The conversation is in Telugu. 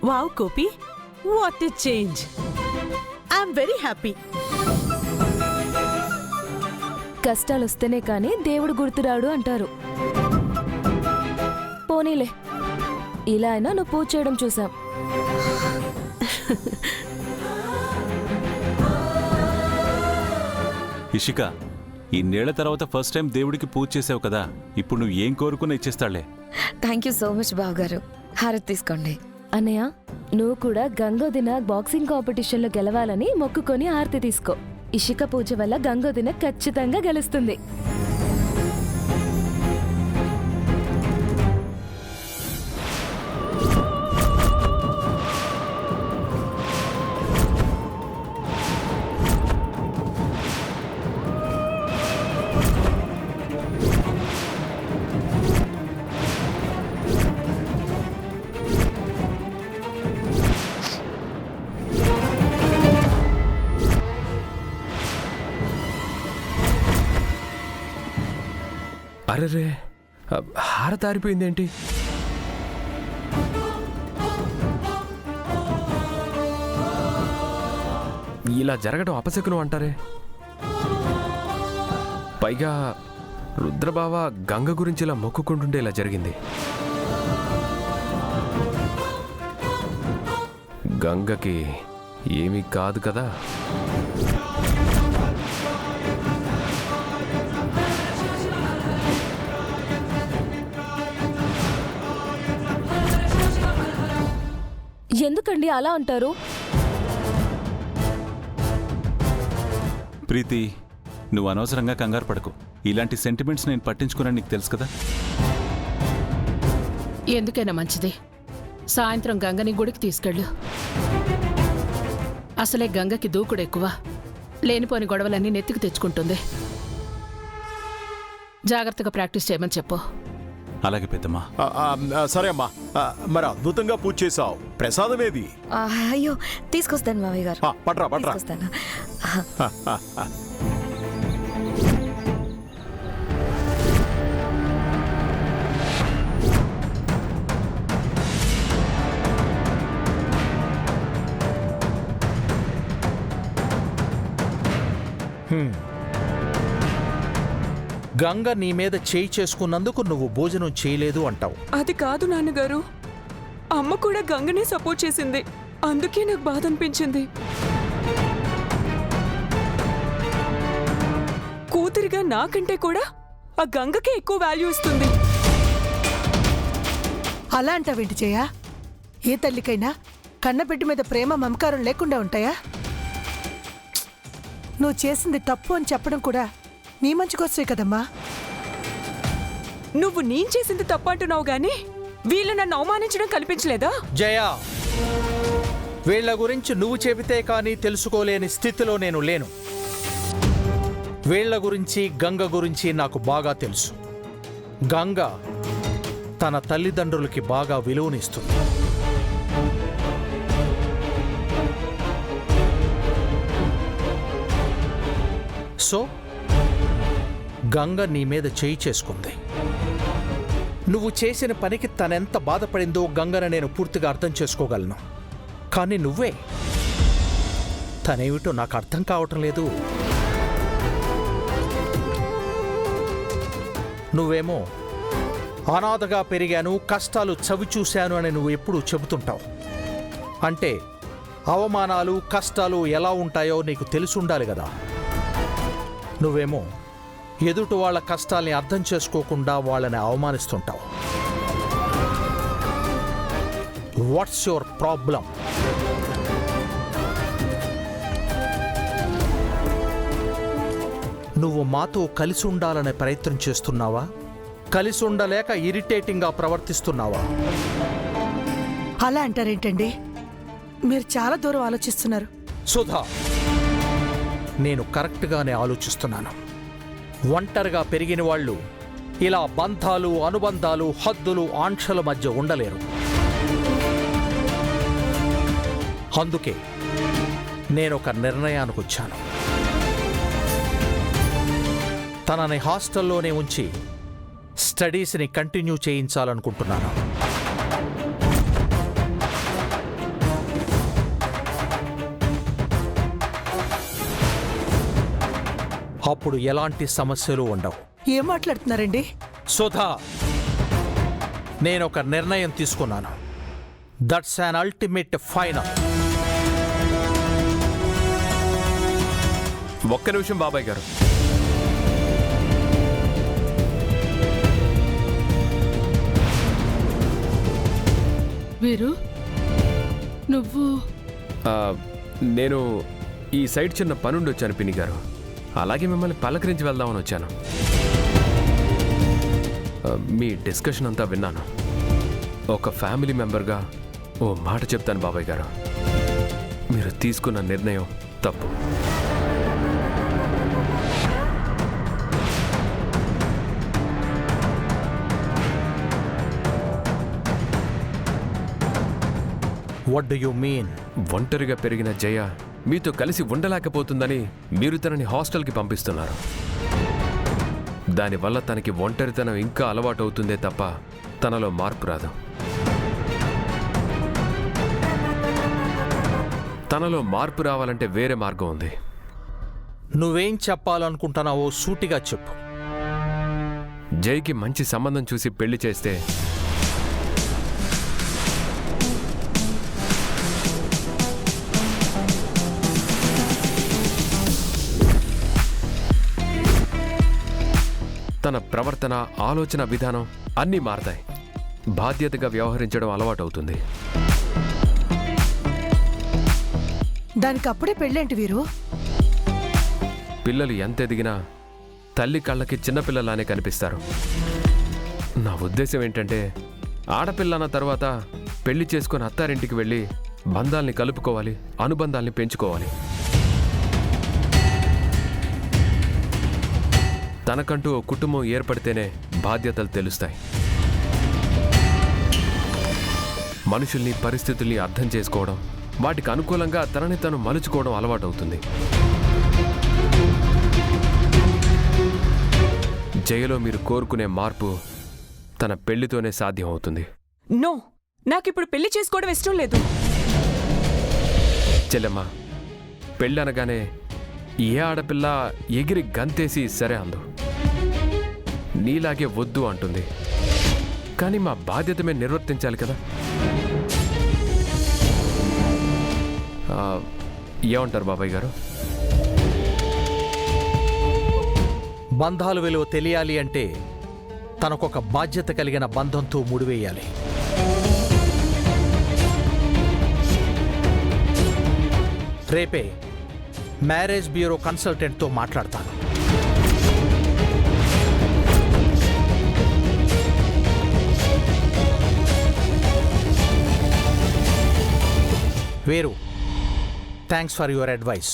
Wow Gopi, what a change. I'm very happy. కష్టాలొస్తేనే కానీ దేవుడు గుర్తురాడు అంటారు. పోనీలే, ఇలా అయినా నువ్వు పూజ చేయడం చూసాం. ఇషిక, ఇన్నేళ్ల తర్వాత ఫస్ట్ టైం దేవుడికి పూజ చేసావు కదా, ఇప్పుడు నువ్వు ఏం కోరుకున్నా ఇచ్చేస్తాడులే. థ్యాంక్ యూ సో మచ్ బావగారు. హారతి తీసుకోండి. అన్నయ్య, నువ్వు కూడా గంగోదిన బాక్సింగ్ కాంపిటీషన్లో గెలవాలని మొక్కుకొని హారతి తీసుకో. ఇషిక పూజ వల్ల గంగోదిన ఖచ్చితంగా గెలుస్తుంది. అరెరే, హారతి ఆరిపోయిందేంటి? ఇలా జరగడం అపశకునం అంటారే. పైగా రుద్రబావ గంగ గురించి ఇలా మొక్కుకుంటుంటే ఇలా జరిగింది. గంగకి ఏమీ కాదు కదా. ఎందుకండి అలా అంటారు? ప్రీతి, నువ్వు అనవసరంగా కంగారు పడకు. ఇలాంటి సెంటిమెంట్స్ నేను పట్టించుకున్నాను, నీకు తెలుసు కదా. ఎందుకైనా మంచిది, సాయంత్రం గంగని గుడికి తీసుకెళ్ళు. అసలే గంగకి దూకుడు ఎక్కువ, లేనిపోని గొడవలన్నీ నెత్తికి తెచ్చుకుంటుంది. జాగ్రత్తగా ప్రాక్టీస్ చేయమని చెప్పు. అలాగే పెద్దమ్మా. సరే అమ్మా, మరి అద్భుతంగా పూజ చేసావు. ప్రసాదమేది? అయ్యో, తీసుకొస్తాను మావయ్య గారు. పట్రా పట్రా. తీసుకొస్తాను. గంగ నీ మీద చేయి చేసుకున్నందుకు నువ్వు భోజనం చేయలేదు అంటావు. అది కాదు నాన్నగారు, అమ్మ కూడా గంగనే సపోర్ట్ చేసింది, అందుకే నాకు బాధ అనిపించింది. కూతురిగా నాకంటే కూడా ఆ గంగకే ఎక్కువ వాల్యూ ఇస్తుంది. అలా అంటావేంటి జయ? ఏ తల్లికైనా కన్నబిడ్డ మీద ప్రేమ మమకారం లేకుండా ఉంటాయా? నువ్వు చేసింది తప్పు అని చెప్పడం కూడా నీ మంచి కోసమే కదమ్మా. నువ్వు నేను చేసింది తప్పు అంటున్నావు గాని వీళ్ళు నన్ను అవమానించడం కనిపించలేదా? జయ, వీళ్ల గురించి నువ్వు చెబితే కానీ తెలుసుకోలేని స్థితిలో నేను లేను. వీళ్ల గురించి, గంగ గురించి నాకు బాగా తెలుసు. గంగ తన తల్లిదండ్రులకి బాగా విలువనిస్తుంది. సో గంగ నీ మీద చేయి చేసుకుంది. నువ్వు చేసిన పనికి తనెంత బాధపడిందో గంగను నేను పూర్తిగా అర్థం చేసుకోగలను. కానీ నువ్వే, తనేమిటో నాకు అర్థం కావటం లేదు. నువ్వేమో అనాథగా పెరిగాను, కష్టాలు చవి చూశాను అని నువ్వు ఎప్పుడూ చెబుతుంటావు. అంటే అవమానాలు, కష్టాలు ఎలా ఉంటాయో నీకు తెలుసుండాలి కదా. నువ్వేమో ఎదుటి వాళ్ళ కష్టాల్ని అర్థం చేసుకోకుండా వాళ్ళని అవమానిస్తుంటావు. What's your problem? నువ్వు మాతో కలిసి ఉండాలనే ప్రయత్నం చేస్తున్నావా? కలిసి ఉండలేక ఇరిటేటింగ్గా ప్రవర్తిస్తున్నావా? అలా అంటారేంటండి? మీరు చాలా దూరం ఆలోచిస్తున్నారు. సుధా, నేను కరెక్ట్గానే ఆలోచిస్తున్నాను. ఒంటరిగా పెరిగిన వాళ్ళు ఇలా బంధాలు, అనుబంధాలు, హద్దులు, ఆంక్షల మధ్య ఉండలేరు. అందుకే నేనొక నిర్ణయానికి వచ్చాను. తనని హాస్టల్లోనే ఉంచి స్టడీస్ని కంటిన్యూ చేయించాలనుకుంటున్నాను. అప్పుడు ఎలాంటి సమస్యలు ఉండవు. ఏం మాట్లాడుతున్నారండి? సుధా, నేనొక నిర్ణయం తీసుకున్నాను. That's an ultimate final. ఒక్క నిమిషం బాబాయ్ గారు. వీరు నువ్వు ఆ, నేను ఈ సైడ్ చిన్న పనుండి వచ్చాను పిన్ని గారు. అలాగే మిమ్మల్ని పలకరించి వెళ్దామని వచ్చాను. మీ డిస్కషన్ అంతా విన్నాను. ఒక ఫ్యామిలీ మెంబర్గా ఓ మాట చెప్తాను బాబాయ్ గారు. మీరు తీసుకున్న నిర్ణయం తప్పు. What do you mean? ఒంటరిగా పెరిగిన జయ మీతో కలిసి ఉండలేకపోతుందని మీరు తనని హాస్టల్కి పంపిస్తున్నారు. దానివల్ల తనకి ఒంటరితనం ఇంకా అలవాటు అవుతుందే తప్ప తనలో మార్పు రాదు. తనలో మార్పు రావాలంటే వేరే మార్గం ఉంది. నువ్వేం చెప్పాలనుకుంటున్నావో సూటిగా చెప్పు. జైకి మంచి సంబంధం చూసి పెళ్లి చేస్తే తన ప్రవర్తన, ఆలోచన విధానం అన్నీ మారతాయి. బాధ్యతగా వ్యవహరించడం అలవాటవుతుంది. దానికి అప్పుడే పెళ్ళేంటి వీరు? పిల్లలు ఎంత ఎదిగినా తల్లి కళ్ళకి చిన్నపిల్లలానే కనిపిస్తారు. నా ఉద్దేశం ఏంటంటే ఆడపిల్లన్న తర్వాత పెళ్లి చేసుకుని అత్తారింటికి వెళ్ళి బంధాల్ని కలుపుకోవాలి, అనుబంధాల్ని పెంచుకోవాలి. తనకంటూ ఓ కుటుంబం ఏర్పడితేనే బాధ్యతలు తెలుస్తాయి. మనుషుల్ని, పరిస్థితుల్ని అర్థం చేసుకోవడం, వాటికి అనుకూలంగా తనని తను మలుచుకోవడం అలవాటవుతుంది. జయలో మీరు కోరుకునే మార్పు తన పెళ్లితోనే సాధ్యం అవుతుంది. నో, నాకిప్పుడు పెళ్లి చేసుకోవడం ఇష్టం లేదు. చెల్లెమ్మ, పెళ్ళి అనగానే ఏ ఆడపిల్ల ఎగిరి గంతేసి సరే అందు. నీలాగే వద్దు అంటుంది. కానీ మా బాధ్యత మేము నిర్వర్తించాలి కదా. ఏమంటారు బాబాయ్ గారు? బంధాలు విలువ తెలియాలి అంటే తనకొక బాధ్యత కలిగిన బంధంతో ముడివేయాలి. రేపే మ్యారేజ్ బ్యూరో కన్సల్టెంట్తో మాట్లాడతాను. వేరు, థ్యాంక్స్ ఫర్ యువర్ అడ్వైస్.